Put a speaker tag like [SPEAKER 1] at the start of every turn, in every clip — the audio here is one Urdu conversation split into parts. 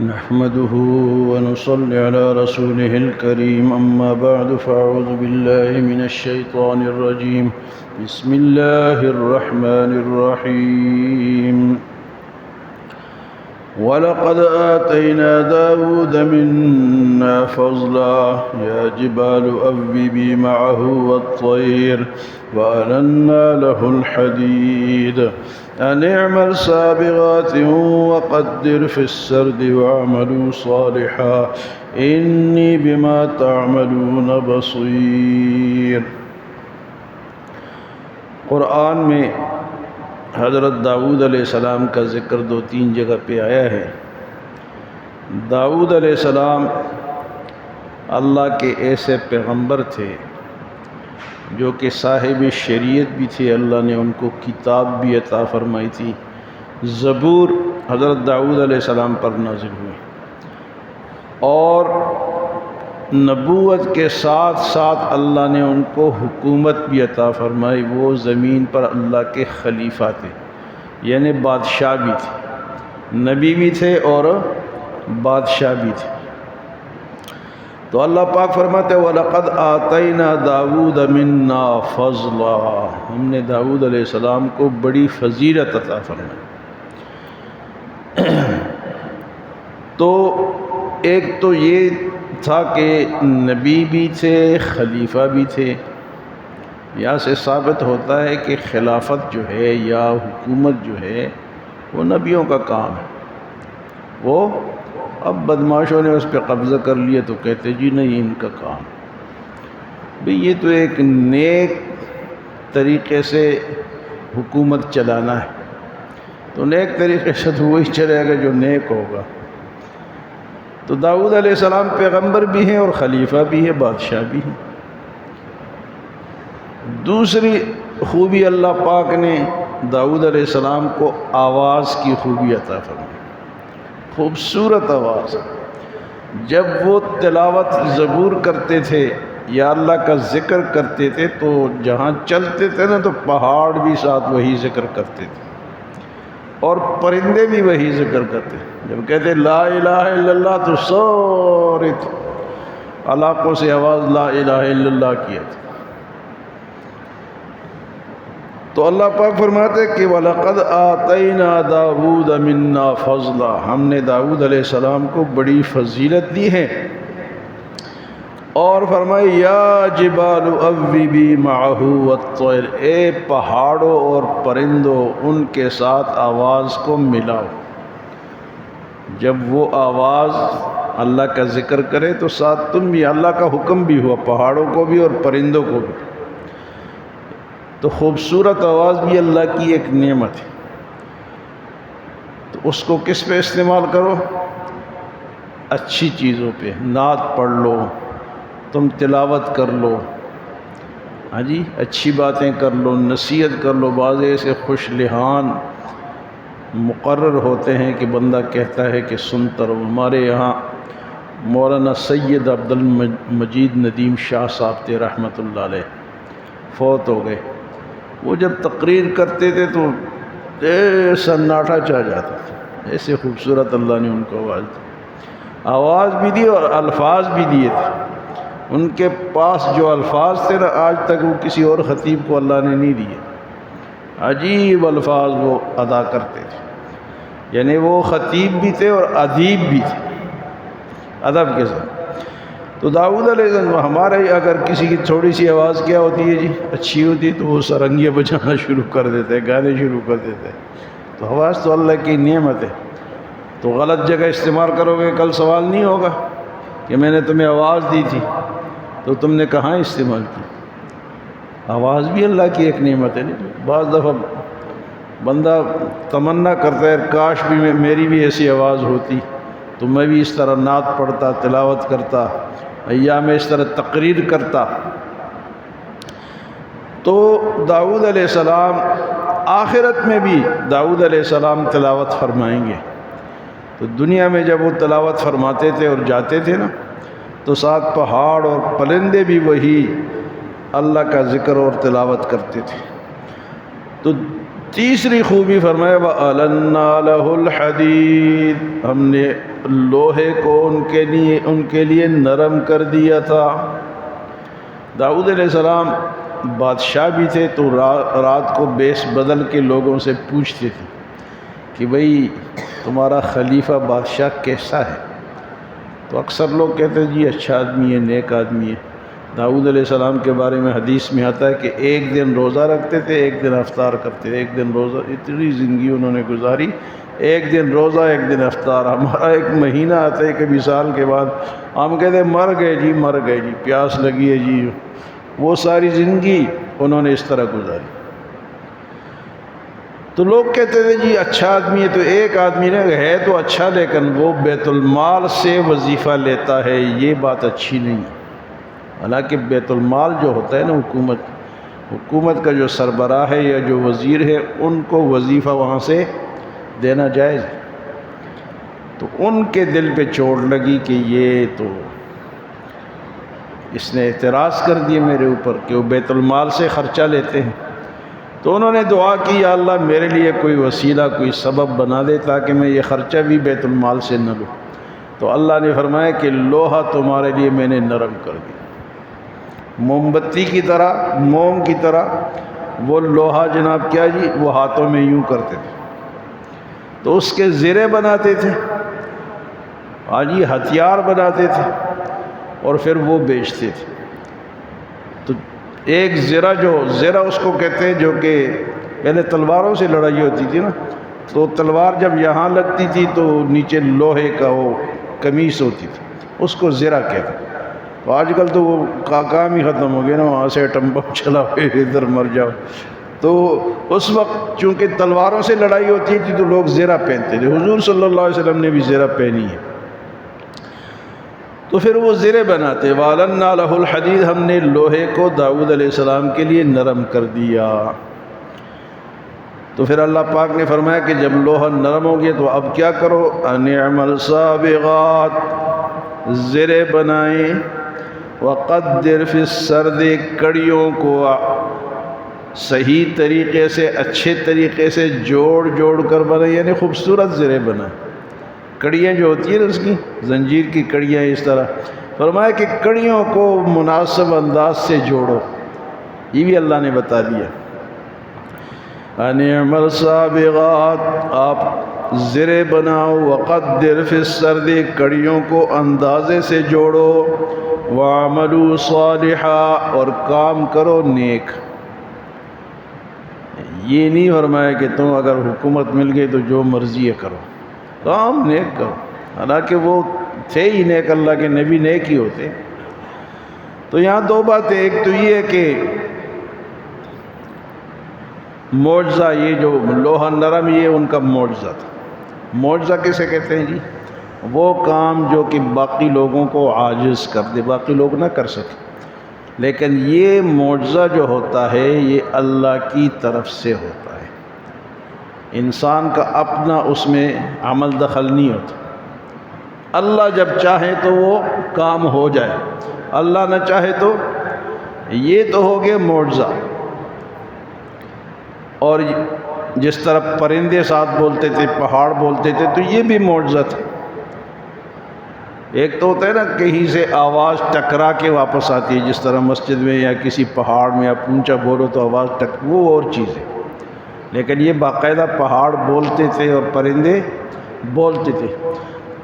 [SPEAKER 1] نحمده ونصلي على رسوله الكريم أما بعد فأعوذ بالله من الشيطان الرجيم بسم الله الرحمن الرحيم ولقد آتينا داود منا فضلا يا جبال أوبي معه والطير وألنا له الحديد أن اعمل سابغات وقدر في السرد واعملوا صالحا إني بما تعملون بصير۔ قرآن میں حضرت داؤد علیہ السلام کا ذکر دو تین جگہ پہ آیا ہے۔ داؤد علیہ السلام اللہ کے ایسے پیغمبر تھے جو کہ صاحب شریعت بھی تھے، اللہ نے ان کو کتاب بھی عطا فرمائی تھی۔ زبور حضرت داؤد علیہ السلام پر نازل ہوئی، اور نبوت کے ساتھ ساتھ اللہ نے ان کو حکومت بھی عطا فرمائی۔ وہ زمین پر اللہ کے خلیفہ تھے، یعنی بادشاہ بھی تھے، نبی بھی تھے اور بادشاہ بھی تھے۔ تو اللہ پاک فرماتے وَلَقَدْ آتَيْنَا دَاوُودَ مِنَّا فَضْلًا، ہم نے داؤد علیہ السلام کو بڑی فضیلت عطا فرمائی۔ تو ایک تو یہ تھا کہ نبی بھی تھے، خلیفہ بھی تھے۔ یہاں سے ثابت ہوتا ہے کہ خلافت جو ہے یا حکومت جو ہے وہ نبیوں کا کام ہے۔ وہ اب بدماشوں نے اس پہ قبضہ کر لیا تو کہتے جی نہیں ان کا کام بھئی، یہ تو ایک نیک طریقے سے حکومت چلانا ہے، تو نیک طریقے سے تو وہی چلے گا جو نیک ہوگا۔ تو داؤد علیہ السلام پیغمبر بھی ہیں اور خلیفہ بھی ہے، بادشاہ بھی ہیں۔ دوسری خوبی اللہ پاک نے داؤد علیہ السلام کو آواز کی خوبی عطا فرمائی، خوبصورت آواز۔ جب وہ تلاوت زبور کرتے تھے یا اللہ کا ذکر کرتے تھے تو جہاں چلتے تھے نا تو پہاڑ بھی ساتھ وہی ذکر کرتے تھے، اور پرندے بھی وہی ذکر کرتے۔ جب کہتے لا الہ الا اللہ تو سارے علاقوں سے آواز لا الہ الا اللہ کیا تھا۔ تو اللہ پاک فرماتے کہ وَلَقَدْ آتَيْنَا دَاوُودَ مِنَّا فَضْلًا، ہم نے داؤد علیہ السلام کو بڑی فضیلت دی ہے۔ اور فرمائے یا جبال اوبی معہ والطیر، اے پہاڑوں اور پرندوں ان کے ساتھ آواز کو ملاؤ۔ جب وہ آواز اللہ کا ذکر کرے تو ساتھ تم بھی، اللہ کا حکم بھی ہوا پہاڑوں کو بھی اور پرندوں کو بھی۔ تو خوبصورت آواز بھی اللہ کی ایک نعمت ہے، تو اس کو کس پہ استعمال کرو؟ اچھی چیزوں پہ، نعت پڑھ لو، تم تلاوت کر لو، ہاں جی، اچھی باتیں کر لو، نصیحت کر لو۔ بعض ایسے خوش لحان مقرر ہوتے ہیں کہ بندہ کہتا ہے کہ سنتا رہو۔ ہمارے یہاں مولانا سید عبد المجید ندیم شاہ صاحب تھے رحمۃ اللہ علیہ، فوت ہو گئے۔ وہ جب تقریر کرتے تھے تو سناٹا چاہ جاتا تھا، ایسے خوبصورت اللہ نے ان کو آواز بھی دی اور الفاظ بھی دیے تھے۔ ان کے پاس جو الفاظ تھے نا آج تک وہ کسی اور خطیب کو اللہ نے نہیں دیے، عجیب الفاظ وہ ادا کرتے تھے، یعنی وہ خطیب بھی تھے اور ادیب بھی تھے، ادب کے ساتھ۔ تو داؤد علیہ السلام ہمارے اگر کسی کی تھوڑی سی آواز کیا ہوتی ہے جی اچھی ہوتی تو وہ سرنگیاں بجانا شروع کر دیتے، گانے شروع کر دیتے۔ تو آواز تو اللہ کی نعمت ہے، تو غلط جگہ استعمال کرو گے کل سوال نہیں ہوگا کہ میں نے تمہیں آواز دی تھی تو تم نے کہاں استعمال کی۔ آواز بھی اللہ کی ایک نعمت ہے۔ بعض دفعہ بندہ تمنا کرتا ہے کاش بھی میری بھی ایسی آواز ہوتی تو میں بھی اس طرح نعت پڑھتا، تلاوت کرتا، ایام اس طرح تقریر کرتا۔ تو داؤد علیہ السلام آخرت میں بھی داؤد علیہ السلام تلاوت فرمائیں گے، تو دنیا میں جب وہ تلاوت فرماتے تھے اور جاتے تھے نا تو ساتھ پہاڑ اور پرندے بھی وہی اللہ کا ذکر اور تلاوت کرتے تھے۔ تو تیسری خوبی فرمایا وَأَلَنَّا لَهُ الْحَدِيدَ، ہم نے لوہے کو ان کے لیے نرم کر دیا تھا۔ داؤد علیہ السلام بادشاہ بھی تھے تو رات کو بیس بدل کے لوگوں سے پوچھتے تھے کہ بھئی تمہارا خلیفہ بادشاہ کیسا ہے؟ تو اکثر لوگ کہتے ہیں جی اچھا آدمی ہے، نیک آدمی ہے۔ داؤد علیہ السلام کے بارے میں حدیث میں آتا ہے کہ ایک دن روزہ رکھتے تھے، ایک دن افطار کرتے تھے، ایک دن روزہ، اتنی زندگی انہوں نے گزاری، ایک دن روزہ ایک دن افطار۔ ہمارا ایک مہینہ آتا ہے کبھی سال کے بعد، ہم کہتے ہیں مر گئے جی، پیاس لگی ہے جی۔ وہ ساری زندگی انہوں نے اس طرح گزاری۔ تو لوگ کہتے تھے جی اچھا آدمی ہے، تو ایک آدمی نے ہے تو اچھا لیکن وہ بیت المال سے وظیفہ لیتا ہے، یہ بات اچھی نہیں ہے۔ حالانکہ بیت المال جو ہوتا ہے نا، حکومت کا جو سربراہ ہے یا جو وزیر ہے، ان کو وظیفہ وہاں سے دینا جائز ہے۔ تو ان کے دل پہ چوٹ لگی کہ یہ تو اس نے اعتراض کر دیے میرے اوپر کہ وہ بیت المال سے خرچہ لیتے ہیں۔ تو انہوں نے دعا کی یا اللہ میرے لیے کوئی وسیلہ، کوئی سبب بنا دے تاکہ میں یہ خرچہ بھی بیت المال سے نہ لوں۔ تو اللہ نے فرمایا کہ لوہا تمہارے لیے میں نے نرم کر دیا، موم بتی کی طرح، موم کی طرح وہ لوہا جناب کیا جی، وہ ہاتھوں میں یوں کرتے تھے تو اس کے زرے بناتے تھے، ہاں جی، ہتھیار بناتے تھے اور پھر وہ بیچتے تھے۔ تو ایک زرہ اس کو کہتے ہیں، جو کہ پہلے تلواروں سے لڑائی ہوتی تھی نا، تو تلوار جب یہاں لگتی تھی تو نیچے لوہے کا وہ کمیز ہوتی تھی، اس کو زرہ کہتے ہیں۔ تو آج کل تو وہ کام ہی ختم ہو گیا نا، وہاں سے ایٹم بم چلا ہوئے ادھر مر جاؤ۔ تو اس وقت چونکہ تلواروں سے لڑائی ہوتی تھی تو لوگ زرہ پہنتے تھے، حضور صلی اللہ علیہ وسلم نے بھی زرہ پہنی ہے۔ تو پھر وہ زرے بناتے، وَأَلَنَّا لَهُ الْحَدِيدَ، ہم نے لوہے کو داؤد علیہ السلام کے لیے نرم کر دیا۔ تو پھر اللہ پاک نے فرمایا کہ جب لوہا نرم ہو گیا تو اب کیا کرو، أَنِ اعْمَلْ سَابِغَاتٍ، زرے بنائیں، وَقَدِّرْ فِي السَّرْدِ، کڑیوں کو صحیح طریقے سے، اچھے طریقے سے جوڑ کر بنائیں، یعنی خوبصورت زرے بنائیں۔ کڑیاں جو ہوتی ہیں نا، اس کی زنجیر کی کڑیاں اس طرح، فرمایا کہ کڑیوں کو مناسب انداز سے جوڑو، یہ بھی اللہ نے بتا دیا۔ أَنِ اعْمَلْ سَابِغَاتٍ، آپ زرے بناؤ، وَقَدِّرْ فِي السَّرْدِ، کڑیوں کو اندازے سے جوڑو، وَعَمَلُوا صَالِحًا، اور کام کرو نیک۔ یہ نہیں فرمایا کہ تم اگر حکومت مل گئی تو جو مرضی ہے کرو، کام نیک کرو۔ حالانکہ وہ تھے ہی نیک، اللہ کے نبی نیک ہی ہوتے۔ تو یہاں دو باتیں، ایک تو یہ ہے کہ معجزہ، یہ جو لوہا نرم، یہ ان کا معجزہ تھا۔ معجزہ کسے کہتے ہیں جی؟ وہ کام جو کہ باقی لوگوں کو عاجز کر دے، باقی لوگ نہ کر سکے۔ لیکن یہ معجزہ جو ہوتا ہے یہ اللہ کی طرف سے ہوتا ہے، انسان کا اپنا اس میں عمل دخل نہیں ہوتا۔ اللہ جب چاہے تو وہ کام ہو جائے، اللہ نہ چاہے تو، یہ تو ہو گیا معجزہ۔ اور جس طرح پرندے ساتھ بولتے تھے، پہاڑ بولتے تھے، تو یہ بھی معجزہ تھا۔ ایک تو ہوتا ہے نا کہیں سے آواز ٹکرا کے واپس آتی ہے، جس طرح مسجد میں یا کسی پہاڑ میں آپ اونچا بولو تو آواز وہ اور چیز ہے، لیکن یہ باقاعدہ پہاڑ بولتے تھے اور پرندے بولتے تھے۔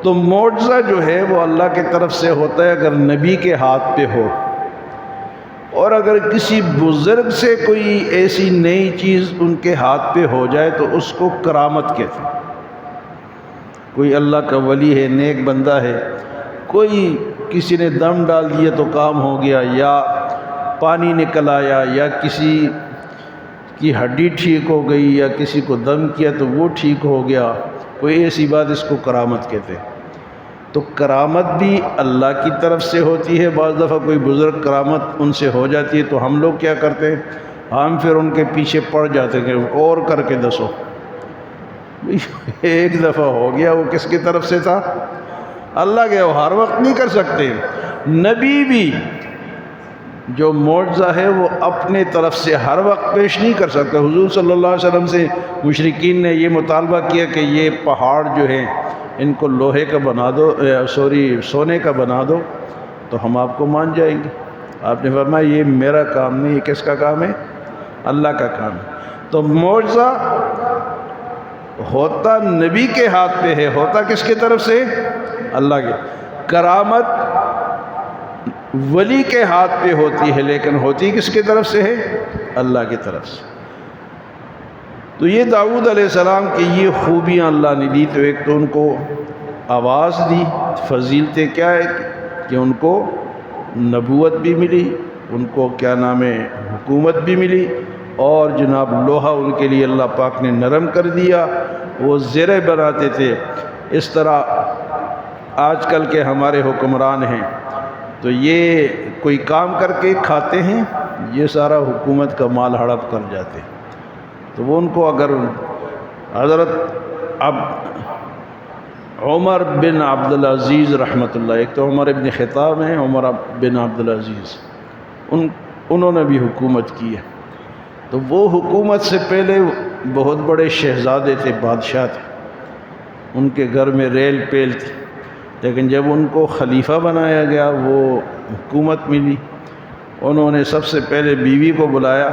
[SPEAKER 1] تو معجزہ جو ہے وہ اللہ کی طرف سے ہوتا ہے اگر نبی کے ہاتھ پہ ہو، اور اگر کسی بزرگ سے کوئی ایسی نئی چیز ان کے ہاتھ پہ ہو جائے تو اس کو کرامت کہتے ہیں۔ کوئی اللہ کا ولی ہے، نیک بندہ ہے، کوئی کسی نے دم ڈال دیا تو کام ہو گیا، یا پانی نکل آیا، یا کسی کی ہڈی ٹھیک ہو گئی، یا کسی کو دم کیا تو وہ ٹھیک ہو گیا، کوئی ایسی بات، اس کو کرامت کہتے ہیں۔ تو کرامت بھی اللہ کی طرف سے ہوتی ہے، بعض دفعہ کوئی بزرگ کرامت ان سے ہو جاتی ہے تو ہم لوگ کیا کرتے ہیں، ہم پھر ان کے پیچھے پڑ جاتے ہیں کہ اور کر کے دسو۔ ایک دفعہ ہو گیا، وہ کس کی طرف سے تھا؟ اللہ کے، وہ ہر وقت نہیں کر سکتے۔ نبی بھی جو معجزہ ہے وہ اپنے طرف سے ہر وقت پیش نہیں کر سکتا۔ حضور صلی اللہ علیہ وسلم سے مشرکین نے یہ مطالبہ کیا کہ یہ پہاڑ جو ہیں ان کو لوہے کا بنا دو، سونے کا بنا دو تو ہم آپ کو مان جائیں گے۔ آپ نے فرمایا یہ میرا کام نہیں، یہ کس کا کام ہے؟ اللہ کا کام ہے۔ تو معجزہ ہوتا نبی کے ہاتھ پہ ہے، ہوتا کس کی طرف سے؟ اللہ کے۔ کرامت ولی کے ہاتھ پہ ہوتی ہے، لیکن ہوتی کس کی طرف سے ہے؟ اللہ کی طرف سے۔ تو یہ داؤد علیہ السلام کی یہ خوبیاں اللہ نے دی۔ تو ایک تو ان کو آواز دی، فضیلتیں کیا ہے کہ ان کو نبوت بھی ملی، ان کو کیا نام ہے حکومت بھی ملی، اور جناب لوہا ان کے لیے اللہ پاک نے نرم کر دیا، وہ زرے بناتے تھے۔ اس طرح آج کل کے ہمارے حکمران ہیں تو یہ کوئی کام کر کے کھاتے ہیں، یہ سارا حکومت کا مال ہڑپ کر جاتے ہیں۔ تو وہ ان کو اگر حضرت اب عمر بن عبدالعزیز رحمۃ اللہ، ایک تو عمر ابن خطاب ہیں، عمر بن عبدالعزیز، انہوں نے بھی حکومت کی ہے۔ تو وہ حکومت سے پہلے بہت بڑے شہزادے تھے، بادشاہ تھے، ان کے گھر میں ریل پیل تھی، لیکن جب ان کو خلیفہ بنایا گیا، وہ حکومت ملی، انہوں نے سب سے پہلے بیوی کو بلایا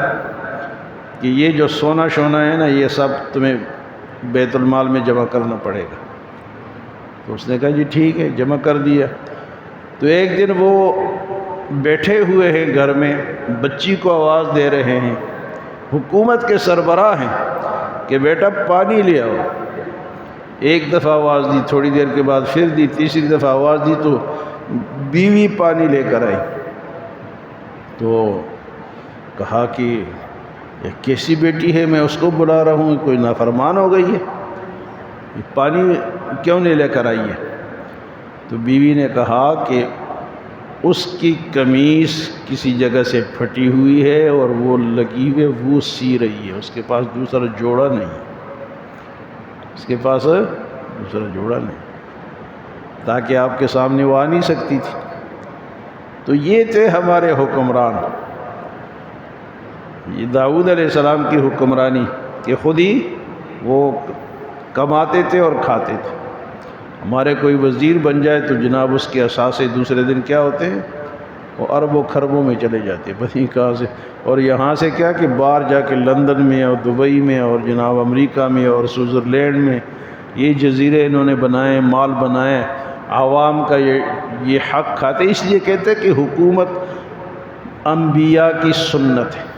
[SPEAKER 1] کہ یہ جو سونا شونا ہے نا، یہ سب تمہیں بیت المال میں جمع کرنا پڑے گا۔ تو اس نے کہا جی ٹھیک ہے، جمع کر دیا۔ تو ایک دن وہ بیٹھے ہوئے ہیں گھر میں، بچی کو آواز دے رہے ہیں، حکومت کے سربراہ ہیں، کہ بیٹا پانی لے آؤ۔ ایک دفعہ آواز دی، تھوڑی دیر کے بعد پھر دی، تیسری دفعہ آواز دی تو بیوی پانی لے کر آئی۔ تو کہا کہ یہ کیسی بیٹی ہے، میں اس کو بلا رہا ہوں، کوئی نافرمان ہو گئی ہے، پانی کیوں نہیں لے کر آئی ہے؟ تو بیوی نے کہا کہ اس کی قمیص کسی جگہ سے پھٹی ہوئی ہے اور وہ لگی ہوئی، وہ سی رہی ہے، اس کے پاس دوسرا جوڑا نہیں، اس کے پاس دوسرا جوڑا نہیں، تاکہ آپ کے سامنے وہ آ نہیں سکتی تھی۔ تو یہ تھے ہمارے حکمران، یہ داؤد علیہ السلام کی حکمرانی، کہ خود ہی وہ کماتے تھے اور کھاتے تھے۔ ہمارے کوئی وزیر بن جائے تو جناب اس کے اثاثے دوسرے دن کیا ہوتے ہیں؟ وہ اربوں خربوں میں چلے جاتے ہیں، پتہ نہیں کہاں سے، اور یہاں سے کیا کہ باہر جا کے لندن میں اور دبئی میں اور جناب امریکہ میں اور سوئٹزرلینڈ میں یہ جزیرے انہوں نے بنائے، مال بنائے، عوام کا یہ حق کھاتے۔ اس لیے کہتے ہیں کہ حکومت انبیاء کی سنت ہے،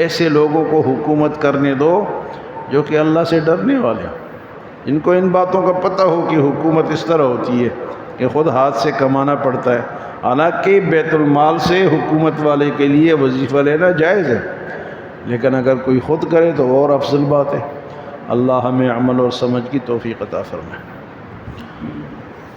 [SPEAKER 1] ایسے لوگوں کو حکومت کرنے دو جو کہ اللہ سے ڈرنے والے ہیں، جن کو ان باتوں کا پتہ ہو کہ حکومت اس طرح ہوتی ہے کہ خود ہاتھ سے کمانا پڑتا ہے۔ حالانکہ بیت المال سے حکومت والے کے لیے وظیفہ لینا جائز ہے، لیکن اگر کوئی خود کرے تو اور افضل بات ہے۔ اللہ ہمیں عمل اور سمجھ کی توفیق عطا فرمائے۔